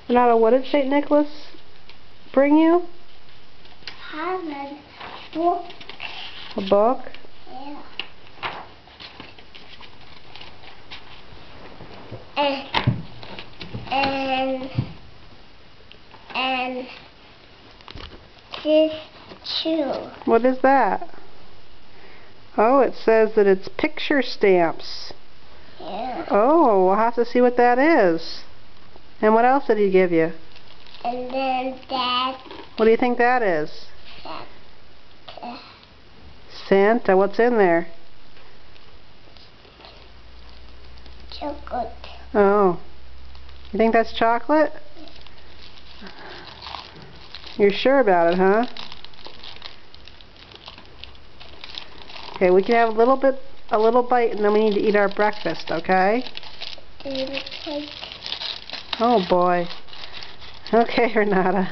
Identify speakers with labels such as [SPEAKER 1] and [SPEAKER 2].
[SPEAKER 1] Renata, what did St. Nicholas bring you?
[SPEAKER 2] Have a book.
[SPEAKER 1] A book?
[SPEAKER 2] Yeah. And this too.
[SPEAKER 1] What is that? Oh, it says that it's picture stamps.
[SPEAKER 2] Yeah.
[SPEAKER 1] Oh, we'll have to see what that is. And what else did he give you?
[SPEAKER 2] And then that.
[SPEAKER 1] What do you think that is?
[SPEAKER 2] Santa.
[SPEAKER 1] Santa? What's in there?
[SPEAKER 2] Chocolate.
[SPEAKER 1] Oh. You think that's chocolate? You're sure about it, huh? Okay, we can have a little bite, and then we need to eat our breakfast, okay?
[SPEAKER 2] And
[SPEAKER 1] Oh boy. Okay, Renata.